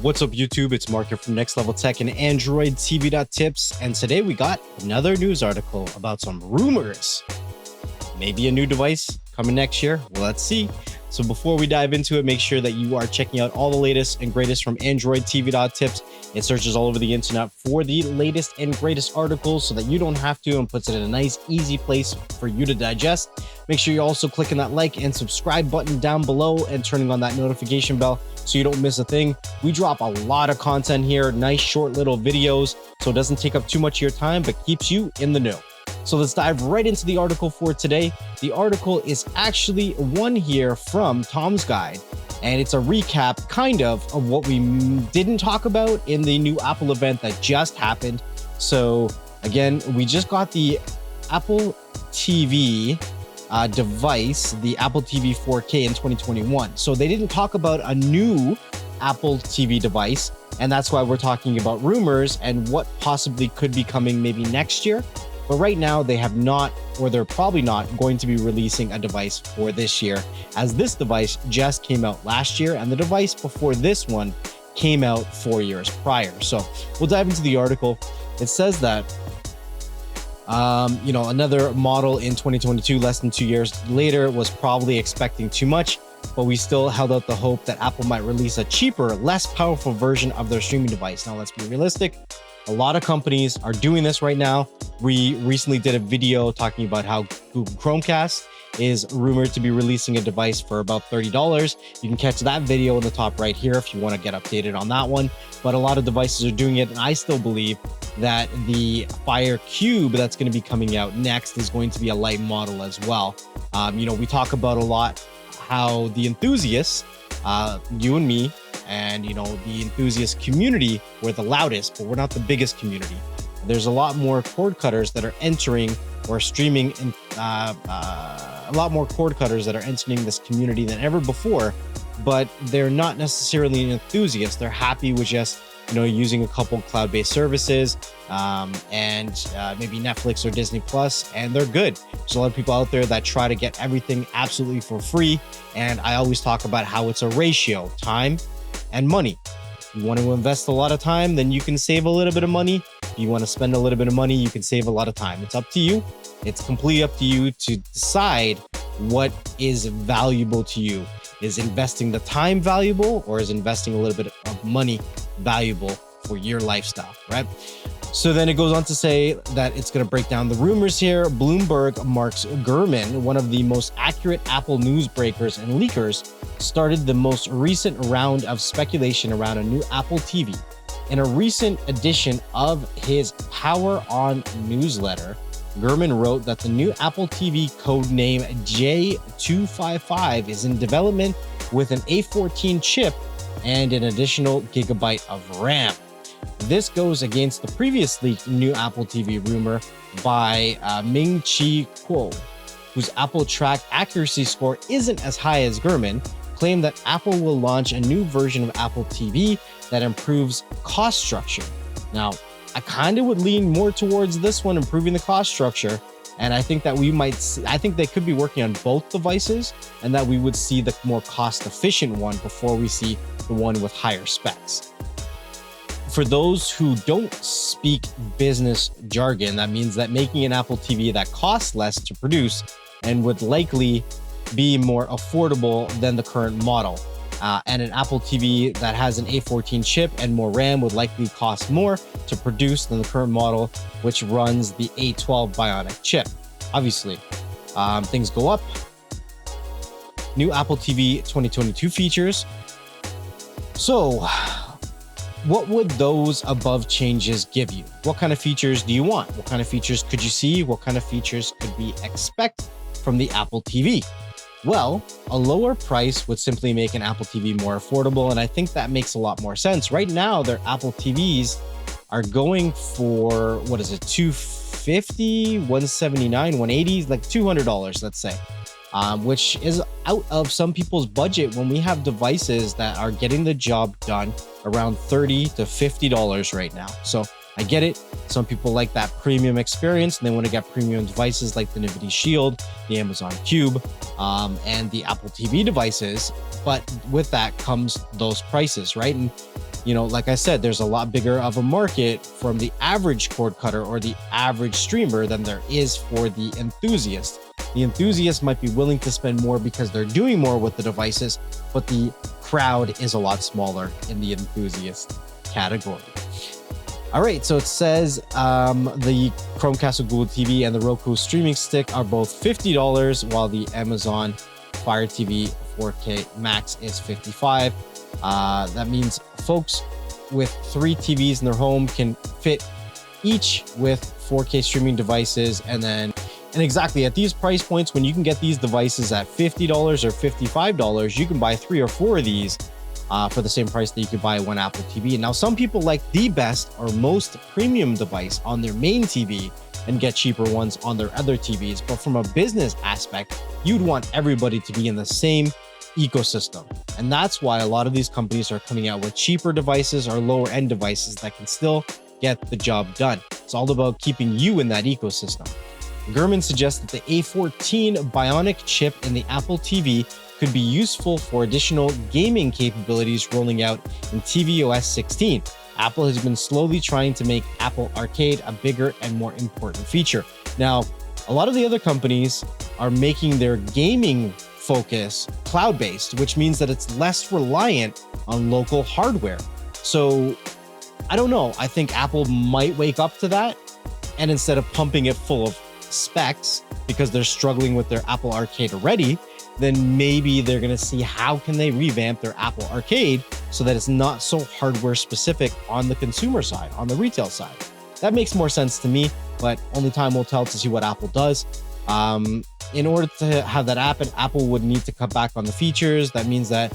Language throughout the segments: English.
What's up, YouTube? It's Mark here from Next Level Tech and androidtvtips, and today we got another news article about some rumors. Maybe a new device coming next year. Well, let's see. So before we dive into it, make sure that you are checking out all the latest and greatest from androidtvtips. It searches all over the internet for the latest and greatest articles so that you don't have to, and puts it in a nice, easy place for you to digest. Make sure you're also clicking that like and subscribe button down below and turning on that notification bell so you don't miss a thing. We drop a lot of content here, nice short little videos, so it doesn't take up too much of your time, but keeps you in the know. So let's dive right into the article for today. The article is actually one here from Tom's Guide, and it's a recap kind of what we didn't talk about in the new Apple event that just happened. So again, we just got the Apple TV device, the Apple TV 4K in 2021. So they didn't talk about a new Apple TV device, and that's why we're talking about rumors and what possibly could be coming maybe next year. But right now they have not, or they're probably not going to be releasing a device for this year, as this device just came out last year and the device before this one came out 4 years prior. So we'll dive into the article. It says that another model in 2022, less than 2 years later, was probably expecting too much, but we still held out the hope that Apple might release a cheaper, less powerful version of their streaming device. Now, let's be realistic. A lot of companies are doing this right now. We recently did a video talking about how Google Chromecast is rumored to be releasing a device for about $30. You can catch that video in the top right here if you want to get updated on that one. But a lot of devices are doing it, and I still believe that the Fire Cube that's going to be coming out next is going to be a light model as well. We talk about a lot how the enthusiasts, you and me, and the enthusiast community, were the loudest, but we're not the biggest community. There's a lot more cord cutters that are entering or streaming, and a lot more cord cutters that are entering this community than ever before, but they're not necessarily an enthusiast. They're happy with just using a couple cloud-based services, and maybe Netflix or disneyplus, and they're good. There's a lot of people out there that try to get everything absolutely for free, and I always talk about how it's a ratio: time and money. If you want to invest a lot of time, then you can save a little bit of money. If you want to spend a little bit of money, you can save a lot of time. It's up to you. It's completely up to you to decide what is valuable to you. Is investing the time valuable, or is investing a little bit of money valuable for your lifestyle, right? So then it goes on to say that it's going to break down the rumors here. Bloomberg Mark's Gurman, one of the most accurate Apple news breakers and leakers, started the most recent round of speculation around a new Apple TV. In a recent edition of his Power On newsletter, Gurman wrote that the new Apple TV codename J255 is in development with an A14 chip and an additional gigabyte of RAM. This goes against the previous leaked new Apple TV rumor by Ming-Chi Kuo, whose Apple Track accuracy score isn't as high as Gurman, claimed that Apple will launch a new version of Apple TV that improves cost structure. Now, I kind of would lean more towards this one, improving the cost structure, and I think that I think they could be working on both devices, and that we would see the more cost-efficient one before we see the one with higher specs. For those who don't speak business jargon, that means that making an Apple TV that costs less to produce and would likely be more affordable than the current model. And an Apple TV that has an A14 chip and more RAM would likely cost more to produce than the current model, which runs the A12 Bionic chip. Obviously, things go up. New Apple TV 2022 features. So, what would those above changes give you? What kind of features do you want? What kind of features could you see? What kind of features could we expect from the Apple TV? Well, a lower price would simply make an Apple TV more affordable, and I think that makes a lot more sense. Right now, their Apple TVs are going for, what is it, $250, $179, $180, like $200, let's say, which is out of some people's budget when we have devices that are getting the job done around $30 to $50 right now. So I get it. Some people like that premium experience, and they want to get premium devices like the Nvidia Shield, the Amazon Cube, and the Apple TV devices. But with that comes those prices, right? And Like I said, there's a lot bigger of a market from the average cord cutter or the average streamer than there is for the enthusiast. The enthusiast might be willing to spend more because they're doing more with the devices, but the crowd is a lot smaller in the enthusiast category. All right, so it says the Chromecast with Google TV and the Roku streaming stick are both $50, while the Amazon Fire TV 4K Max is $55. That means folks with 3 TVs in their home can fit each with 4K streaming devices. And exactly at these price points, when you can get these devices at $50 or $55, you can buy 3 or 4 of these for the same price that you could buy one Apple TV. And now some people like the best or most premium device on their main TV and get cheaper ones on their other TVs. But from a business aspect, you'd want everybody to be in the same ecosystem. And that's why a lot of these companies are coming out with cheaper devices or lower end devices that can still get the job done. It's all about keeping you in that ecosystem. Gurman suggests that the A14 Bionic chip in the Apple TV could be useful for additional gaming capabilities rolling out in tvOS 16. Apple has been slowly trying to make Apple Arcade a bigger and more important feature. Now, a lot of the other companies are making their gaming focus cloud-based, which means that it's less reliant on local hardware. So I don't know. I think Apple might wake up to that, and instead of pumping it full of specs because they're struggling with their Apple Arcade already, then maybe they're going to see how can they revamp their Apple Arcade so that it's not so hardware specific on the consumer side, on the retail side. That makes more sense to me, but only time will tell to see what Apple does. In order to have that happen, Apple would need to cut back on the features. That means that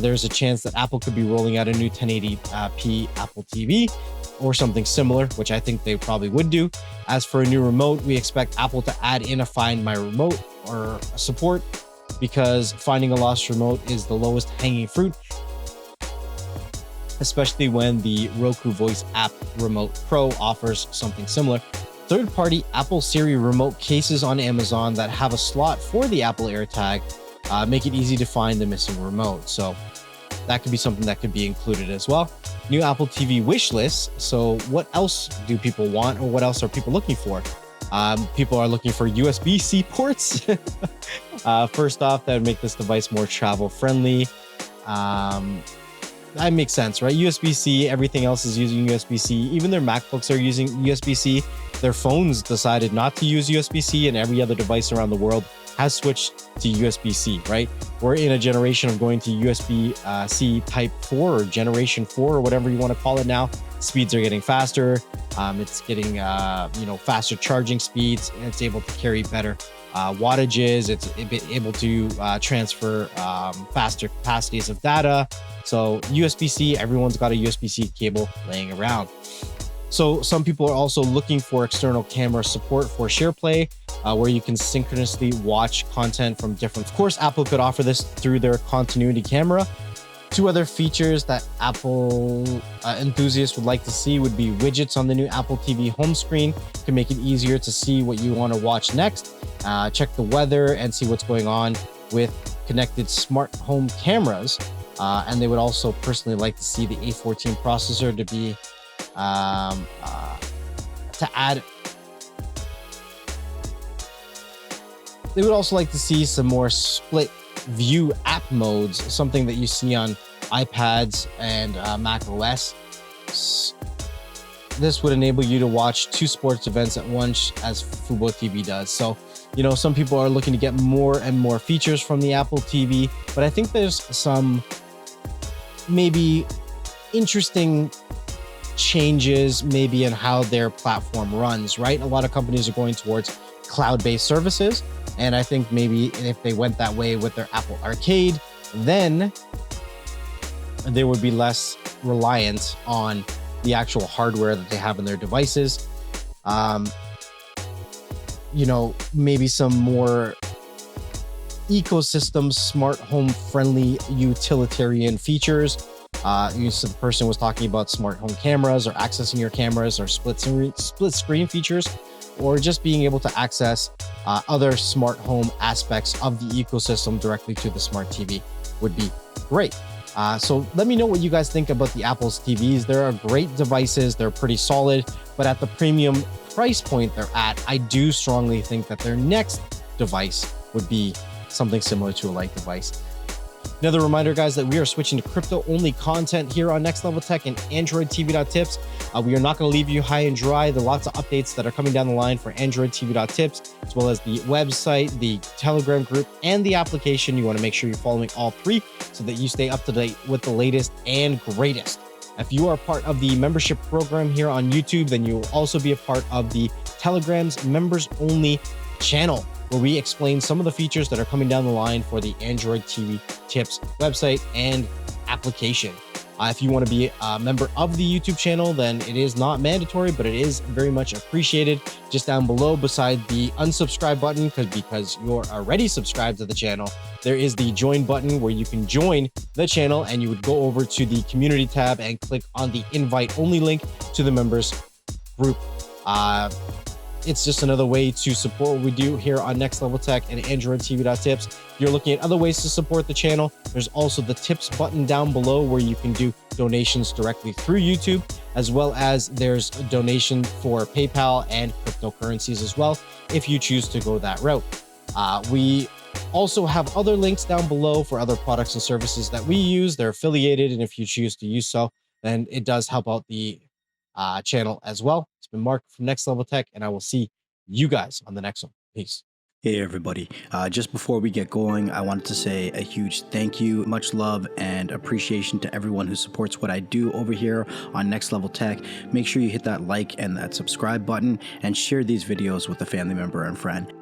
there's a chance that Apple could be rolling out a new 1080p Apple TV or something similar, which I think they probably would do. As for a new remote, we expect Apple to add in a Find My Remote or support, because finding a lost remote is the lowest hanging fruit, especially when the Roku Voice App Remote Pro offers something similar. Third-party Apple Siri remote cases on Amazon that have a slot for the Apple AirTag make it easy to find the missing remote. So that could be something that could be included as well. New Apple TV wish list. So what else do people want, or what else are people looking for? People are looking for USB-C ports. First off, that would make this device more travel friendly. That makes sense, right? USB-C, everything else is using USB-C. Even their MacBooks are using USB-C. Their phones decided not to use USB-C, and every other device around the world has switched to USB-C, right? We're in a generation of going to USB-C Type 4 or Generation 4 or whatever you want to call it now. Speeds are getting faster. It's getting, faster charging speeds. And it's able to carry better wattages. It's able to transfer faster capacities of data. So USB-C, everyone's got a USB-C cable laying around. So some people are also looking for external camera support for SharePlay, where you can synchronously watch content from different. Of course, Apple could offer this through their continuity camera. 2 other features that Apple enthusiasts would like to see would be widgets on the new Apple TV home screen. Can make it easier to see what you want to watch next, check the weather, and see what's going on with connected smart home cameras. And they would also personally like to see the A14 processor to be They would also like to see some more split view app modes, something that you see on iPads and Mac OS. This would enable you to watch 2 sports events at once, as Fubo TV does. So, some people are looking to get more and more features from the Apple TV, but I think there's some maybe interesting changes maybe in how their platform runs, right? A lot of companies are going towards cloud-based services, and I think maybe if they went that way with their Apple Arcade, then they would be less reliant on the actual hardware that they have in their devices. Maybe some more ecosystem, smart home friendly utilitarian features. So the person was talking about smart home cameras, or accessing your cameras, or split screen features, or just being able to access other smart home aspects of the ecosystem directly to the smart TV would be great. So let me know what you guys think about the Apple's TVs. They're great devices. They're pretty solid, but at the premium price point they're at, I do strongly think that their next device would be something similar to a light device. Another reminder, guys, that we are switching to crypto-only content here on Next Level Tech and androidtv.tips. We are not going to leave you high and dry. There are lots of updates that are coming down the line for androidtv.tips, as well as the website, the Telegram group, and the application. You want to make sure you're following all three so that you stay up to date with the latest and greatest. If you are part of the membership program here on YouTube, then you will also be a part of the Telegram's members-only channel, where we explain some of the features that are coming down the line for the Android TV Tips website and application. If you want to be a member of the YouTube channel, then it is not mandatory, but it is very much appreciated. Just down below, beside the unsubscribe button, because you're already subscribed to the channel, there is the join button where you can join the channel, and you would go over to the community tab and click on the invite only link to the members group. It's just another way to support what we do here on Next Level Tech and androidtv.tips. If you're looking at other ways to support the channel, there's also the tips button down below where you can do donations directly through YouTube, as well as there's a donation for PayPal and cryptocurrencies as well, if you choose to go that route. We also have other links down below for other products and services that we use. They're affiliated, and if you choose to use so, then it does help out the channel as well. It's been Mark from Next Level Tech, and I will see you guys on the next one. Peace. Hey everybody, just before we get going, I wanted to say a huge thank you, much love and appreciation to everyone who supports what I do over here on Next Level Tech. Make sure you hit that like and that subscribe button and share these videos with a family member and friend.